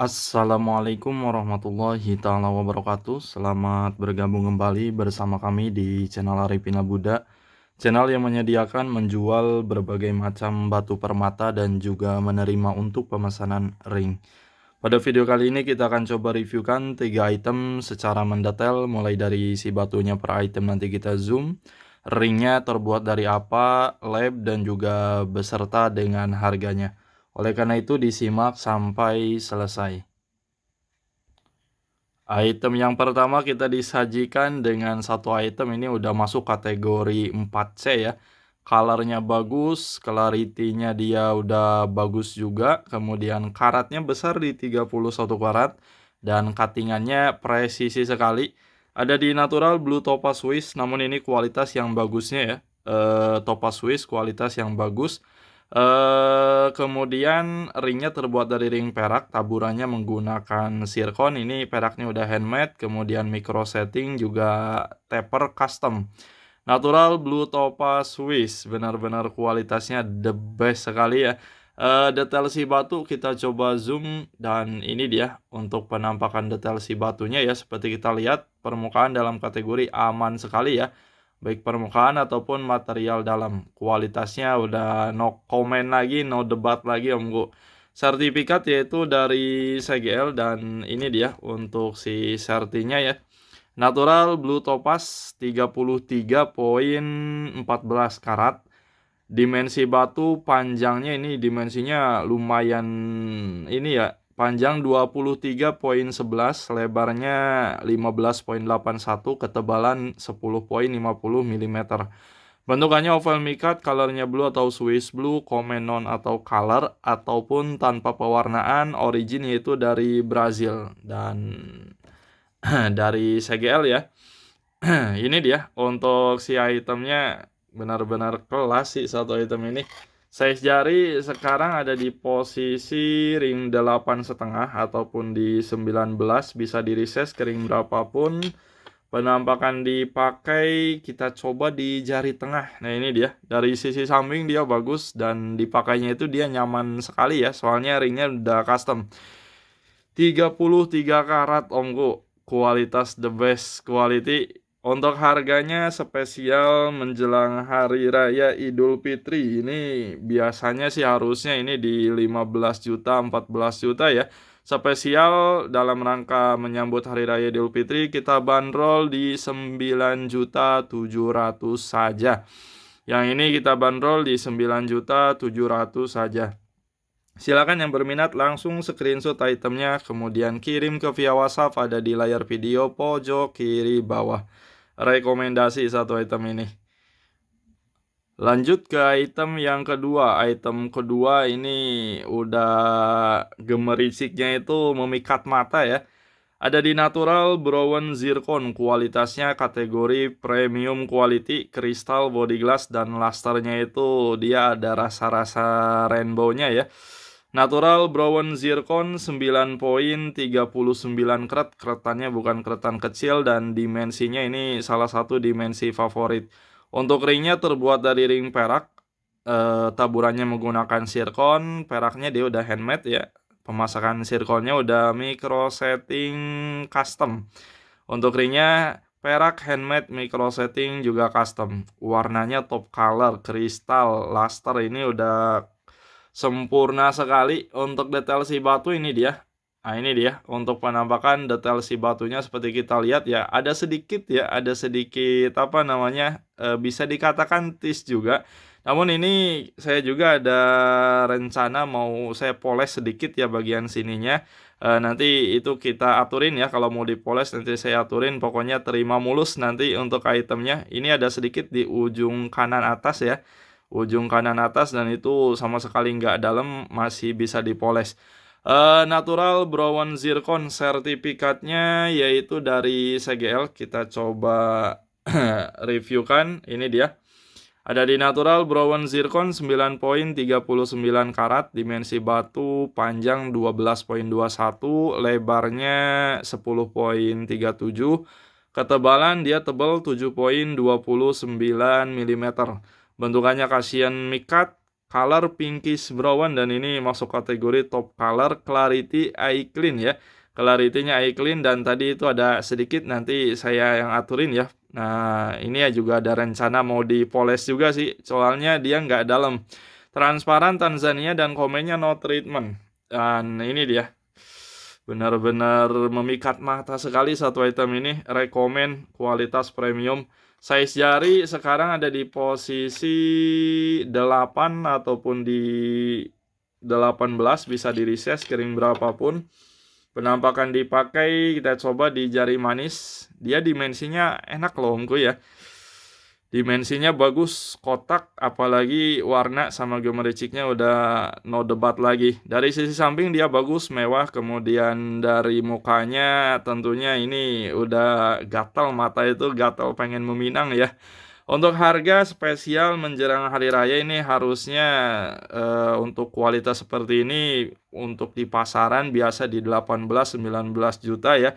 Assalamualaikum warahmatullahi taala wabarakatuh. Selamat bergabung kembali bersama kami di channel Arifin Buddha, channel yang menyediakan menjual berbagai macam batu permata dan juga menerima untuk pemesanan ring. Pada video kali ini kita akan coba reviewkan 3 item secara mendetail, mulai dari si batunya per item nanti kita zoom, ringnya terbuat dari apa, lab, dan juga beserta dengan harganya. Oleh karena itu disimak sampai selesai. Item yang pertama kita disajikan dengan satu item ini udah masuk kategori 4C ya. Colornya bagus, clarity-nya dia udah bagus juga. Kemudian karatnya besar di 31 karat. Dan cuttingannya presisi sekali. Ada di natural blue topaz Swiss, namun ini kualitas yang bagusnya ya. Topaz Swiss kualitas yang bagus. Kemudian ringnya terbuat dari ring perak, taburannya menggunakan zircon. Ini peraknya udah handmade, kemudian micro setting juga taper custom. Natural blue topaz Swiss, benar-benar kualitasnya the best sekali ya. Detail si batu kita coba zoom, dan ini dia untuk penampakan detail si batunya ya. Seperti kita lihat, permukaan dalam kategori aman sekali ya, baik permukaan ataupun material dalam. Kualitasnya udah no comment lagi, no debat lagi omku. Sertifikat yaitu dari CGL, dan ini dia untuk si sertinya ya. Natural blue topaz 33,14 karat. Dimensi batu panjangnya ini dimensinya lumayan ini ya. Panjang 23,11, lebarnya 15,81, ketebalan 10,50 mm. Bentukannya oval mikat, colornya blue atau Swiss blue, comment non atau color, ataupun tanpa pewarnaan, origin yaitu dari Brazil dan dari CGL ya. Ini dia untuk si itemnya, benar-benar kelas sih satu item ini. Size jari sekarang ada di posisi ring 8,5 ataupun di 19, bisa di resize ke ring berapapun. Penampakan dipakai kita coba di jari tengah. Nah ini dia, dari sisi samping dia bagus dan dipakainya itu dia nyaman sekali ya, soalnya ringnya udah custom. 33 karat omku, kualitas the best quality. Untuk harganya spesial menjelang Hari Raya Idul Fitri, ini biasanya sih harusnya ini di 15 juta, 14 juta ya. Spesial dalam rangka menyambut Hari Raya Idul Fitri, kita bandrol di 9.700.000 saja. Yang ini kita bandrol di 9.700.000 saja. Silakan yang berminat langsung screenshot itemnya, kemudian kirim ke via WhatsApp, ada di layar video pojok kiri bawah. Rekomendasi satu item ini. Lanjut ke item yang kedua. Item kedua ini udah gemerisiknya itu memikat mata ya. Ada di natural brown zircon, kualitasnya kategori premium quality, kristal, body glass, dan lusternya itu dia ada rasa-rasa rainbow-nya ya. Natural brown zircon 9,39 karat, keretannya bukan keretan kecil, dan dimensinya ini salah satu dimensi favorit. Untuk ringnya terbuat dari ring perak, taburannya menggunakan zircon, peraknya dia udah handmade ya. Pemasakan zirconnya udah micro setting custom. Untuk ringnya perak handmade, micro setting juga custom. Warnanya top color, kristal, luster, ini udah sempurna sekali. Untuk detail si batu ini dia. Nah ini dia untuk penampakan detail si batunya, seperti kita lihat ya, ada sedikit apa namanya, bisa dikatakan tis juga. Namun ini saya juga ada rencana mau saya poles sedikit ya bagian sininya. Nanti itu kita aturin ya, kalau mau dipoles nanti saya aturin. Pokoknya terima mulus nanti untuk itemnya. Ini ada sedikit di ujung kanan atas ya. Ujung kanan atas, dan itu sama sekali nggak dalam, masih bisa dipoles. Natural brown zircon, sertifikatnya yaitu dari CGL. Kita coba reviewkan. Ini dia. Ada di natural brown zircon 9,39 karat, dimensi batu panjang 12,21, lebarnya 10,37, ketebalan dia tebal 7,29 mm. Bentukannya Casian mikat, color pinkish brown dan ini masuk kategori top color, clarity eye clean ya. Clarity-nya eye clean dan tadi itu ada sedikit nanti saya yang aturin ya. Nah, ini ya juga ada rencana mau dipoles juga sih, soalnya dia nggak dalam. Transparan Tanzania dan komennya no treatment. Dan ini dia. Benar-benar memikat mata sekali satu item ini. Rekomen kualitas premium. Size jari sekarang ada di posisi 8 ataupun di 18, bisa di resize kering berapapun. Penampakan dipakai, kita coba di jari manis. Dia dimensinya enak loh omku ya. Dimensinya bagus, kotak, apalagi warna sama geometricnya udah no debat lagi. Dari sisi samping dia bagus, mewah, kemudian dari mukanya tentunya ini udah gatal, mata itu gatal pengen meminang ya. Untuk harga spesial menjelang hari raya ini harusnya untuk kualitas seperti ini untuk di pasaran biasa di 18-19 juta ya.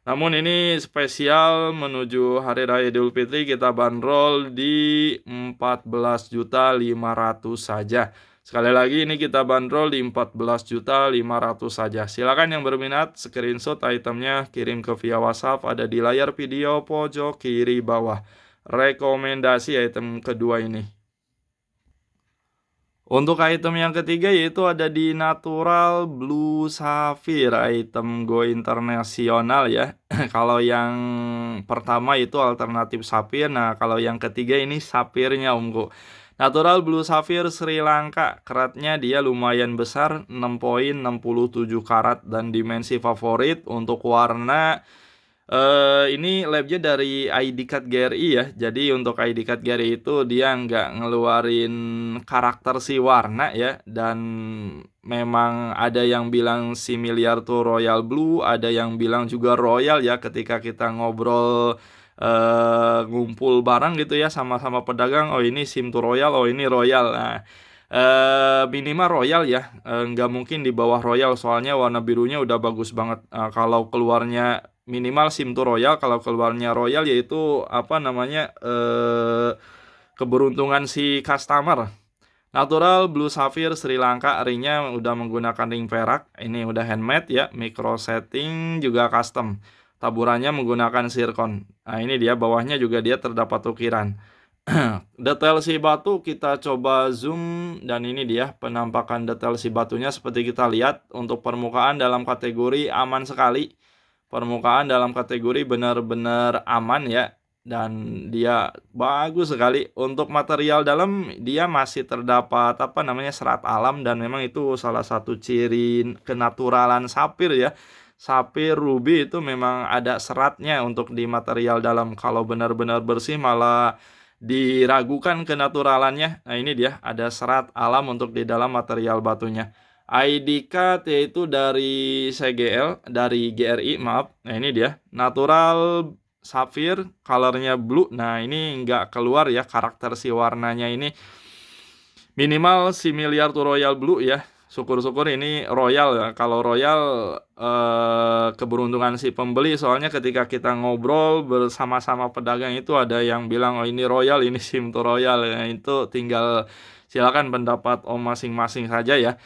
Namun ini spesial menuju Hari Raya Idul Fitri kita bandrol di 14.500 saja. Sekali lagi ini kita bandrol di 14.500 saja. Silakan yang berminat screenshot itemnya kirim ke via WhatsApp, ada di layar video pojok kiri bawah. Rekomendasi item kedua ini. Untuk item yang ketiga yaitu ada di Natural Blue Sapphire, item go internasional ya. Kalau yang pertama itu alternatif sapphire, nah kalau yang ketiga ini saphirnya omku. Natural Blue Sapphire Sri Lanka, keratnya dia lumayan besar, 6,67 karat dan dimensi favorit. Untuk warna ini labnya dari ID Card GRI ya. Jadi untuk ID Card GRI itu dia nggak ngeluarin karakter si warna ya. Dan memang ada yang bilang similar to Royal Blue, ada yang bilang juga Royal ya. Ketika kita ngobrol ngumpul barang gitu ya sama-sama pedagang, oh ini sim to Royal, oh ini Royal. Nah, minimal Royal ya, nggak mungkin di bawah Royal soalnya warna birunya udah bagus banget. Kalau keluarnya minimal sim to Royal, kalau keluarnya Royal yaitu apa namanya keberuntungan si customer. Natural Blue Sapphire Sri Lanka, ringnya udah menggunakan ring perak, ini udah handmade ya, micro setting juga custom. Taburannya menggunakan zircon. Nah ini dia bawahnya juga dia terdapat ukiran. Detail si batu kita coba zoom dan ini dia penampakan detail si batunya seperti kita lihat. Untuk permukaan dalam kategori aman sekali. Permukaan dalam kategori benar-benar aman ya. Dan dia bagus sekali. Untuk material dalam dia masih terdapat apa namanya serat alam dan memang itu salah satu ciri kenaturalan sapir ya. Sapir ruby itu memang ada seratnya untuk di material dalam. Kalau benar-benar bersih malah diragukan kenaturalannya. Nah ini dia ada serat alam untuk di dalam material batunya. ID card yaitu dari CGL, dari GRI maaf. Nah ini dia natural sapphire, colornya blue. Nah ini nggak keluar ya karakter si warnanya ini. Minimal similar to Royal Blue ya. Syukur-syukur ini Royal ya. Kalau Royal keberuntungan si pembeli, soalnya ketika kita ngobrol bersama-sama pedagang itu ada yang bilang oh ini Royal, ini sim to Royal ya. Itu tinggal silakan pendapat om masing-masing saja ya.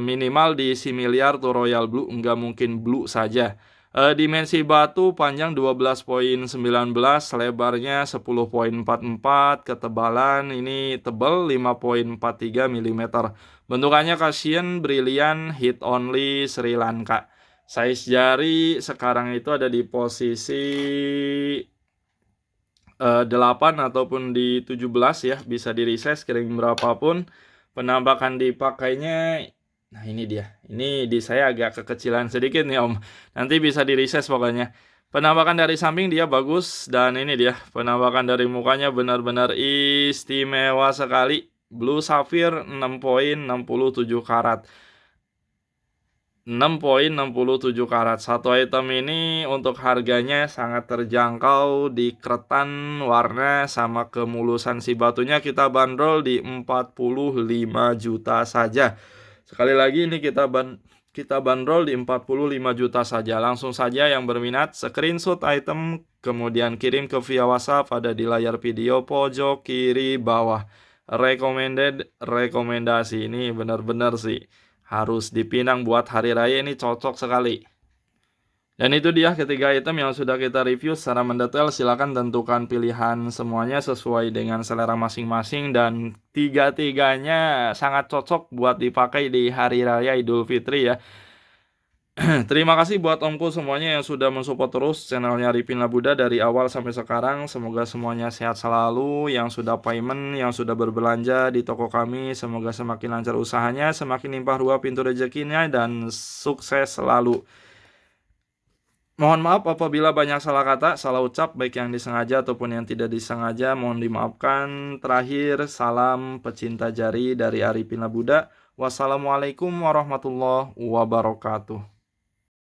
Minimal di similar to Royal Blue, nggak mungkin blue saja. Dimensi batu panjang 12,19, lebarnya 10,44, ketebalan ini tebal 5,43 mm. Bentukannya Casian Brilliant Hit Only Sri Lanka. Size jari sekarang itu ada di posisi 8 ataupun di 17 ya, bisa di resize kering berapapun. Penampakan dipakainya, nah ini dia. Ini di saya agak kekecilan sedikit nih om. Nanti bisa di resize pokoknya. Penampakan dari samping dia bagus. Dan ini dia. Penampakan dari mukanya benar-benar istimewa sekali. Blue Sapphire 6,67 karat. 6,67 karat. Satu item ini untuk harganya sangat terjangkau. Di keretan, warna, sama kemulusan si batunya kita bandrol di 45 juta saja. Sekali lagi ini kita bandrol di 45 juta saja. Langsung saja yang berminat screenshot item kemudian kirim ke via WhatsApp, ada di layar video pojok kiri bawah. rekomendasi ini benar-benar sih harus dipinang buat hari raya, ini cocok sekali. Dan itu dia ketiga item yang sudah kita review secara mendetail. Silakan tentukan pilihan semuanya sesuai dengan selera masing-masing, dan tiga-tiganya sangat cocok buat dipakai di hari raya Idul Fitri ya. Terima kasih buat omku semuanya yang sudah mensupport terus channelnya Arifin Labuda dari awal sampai sekarang. Semoga semuanya sehat selalu. Yang sudah payment, yang sudah berbelanja di toko kami, semoga semakin lancar usahanya, semakin limpah ruah pintu rezekinya, dan sukses selalu. Mohon maaf apabila banyak salah kata, salah ucap, baik yang disengaja ataupun yang tidak disengaja, mohon dimaafkan. Terakhir, salam pecinta jari dari Arifin Labuda. Wassalamualaikum warahmatullahi wabarakatuh.